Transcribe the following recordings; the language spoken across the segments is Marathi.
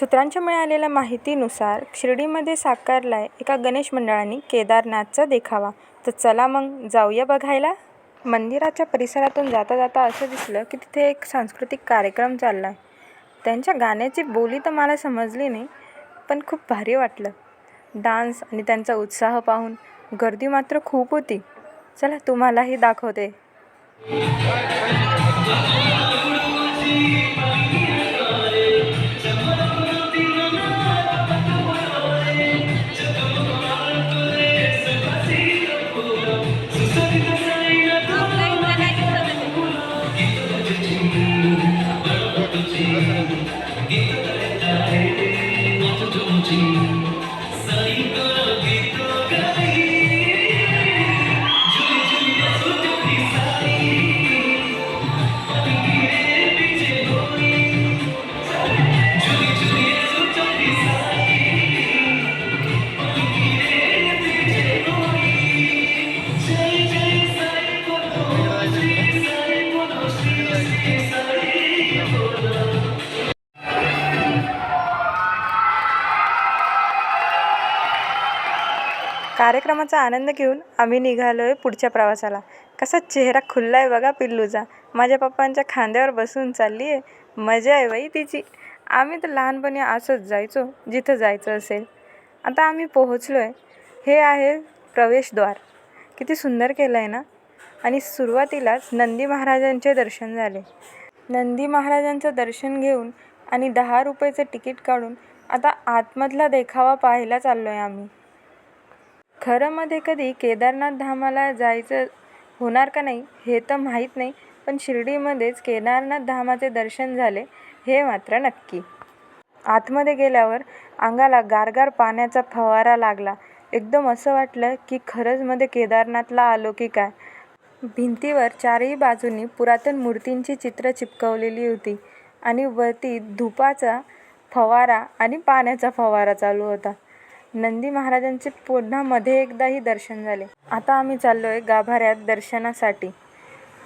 सूत्रांच्या मिळालेल्या माहितीनुसार शिर्डीमध्ये साकारलाय एका गणेश मंडळाने केदारनाथचा देखावा. तर चला मग जाऊया बघायला. मंदिराच्या परिसरातून जाता जाता असं दिसलं की तिथे एक सांस्कृतिक कार्यक्रम चालला आहे. त्यांच्या गाण्याची बोली तर मला समजली नाही, पण खूप भारी वाटलं. डान्स आणि त्यांचा उत्साह पाहून गर्दी मात्र खूप होती. चला तुम्हालाही दाखवते. कार्यक्रमाचा आनंद घेऊन आम्ही निघालोय पुढच्या प्रवासाला. कसा चेहरा खुलला आहे बघा पिल्लूचा. माझ्या पप्पांच्या खांद्यावर बसून चालली आहे. मजा आहे बाई तिची. आम्ही तर लहानपणी असंच जायचो जिथं जायचं असेल. आता आम्ही पोहोचलो आहे. हे आहे प्रवेशद्वार. किती सुंदर केलं आहे ना. आणि सुरुवातीलाच नंदी महाराजांचे दर्शन झाले. नंदी महाराजांचं दर्शन घेऊन आणि 10 रुपयाचं तिकीट काढून आता आतमधला देखावा पाहायला चाललो आहे आम्ही. खरं मध्ये कधी केदारनाथ धामाला जायचं होणार का नाही हे तर माहीत नाही, पण शिर्डीमध्येच केदारनाथ धामाचे दर्शन झाले हे मात्र नक्की. आतमध्ये गेल्यावर अंगाला गारगार पाण्याचा फवारा लागला. एकदम असं वाटलं की खरंच मध्ये केदारनाथला आलो की काय. भिंतीवर चारही बाजूंनी पुरातन मूर्तींची चित्र चिपकवलेली होती आणि वरती धुपाचा फवारा आणि पाण्याचा फवारा चालू होता. नंदी महाराजांचे पुन्हा मध्ये एकदाही दर्शन झाले. आता आम्ही चाललोय गाभाऱ्यात दर्शनासाठी.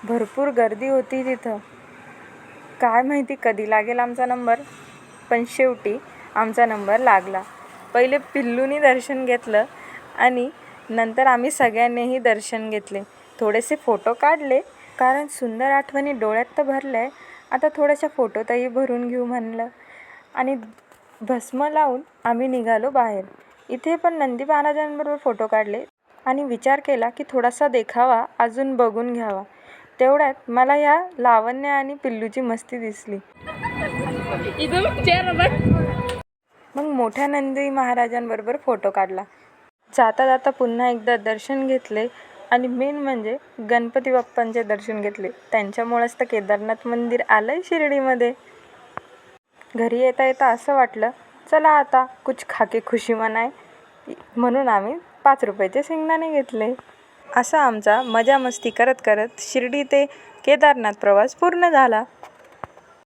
भरपूर गर्दी होती तिथं. काय माहिती कधी लागेल आमचा नंबर, पण शेवटी आमचा नंबर लागला. पहिले पिल्लूनी दर्शन घेतलं आणि नंतर आम्ही सगळ्यांनीही दर्शन घेतले. थोडेसे फोटो काढले, कारण सुंदर आठवणी डोळ्यात तर भरल्या. आता थोड्याशा फोटोतही भरून घेऊ म्हणलं आणि भस्म लावून आम्ही निघालो बाहेर. इथे पण नंदी महाराजांबरोबर फोटो काढले आणि विचार केला की थोडासा देखावा अजून बघून घ्यावा. तेवढ्यात मला ह्या लावण्य आणि पिल्लूची मस्ती दिसली. मग मोठ्या नंदी महाराजांबरोबर फोटो काढला. जाता जाता पुन्हा एकदा दर्शन घेतले आणि मेन म्हणजे गणपती बाप्पांचे दर्शन घेतले. त्यांच्यामुळेच तर केदारनाथ मंदिर आलंय शिर्डीमध्ये. घरी येता येता असं वाटलं चला आता कुछ खाके खुशी मनाय, म्हणून आम्ही 5 रुपयाचे शेंगदाणे घेतले. असा आमचा मजा मस्ती करत करत शिर्डी ते केदारनाथ प्रवास पूर्ण झाला.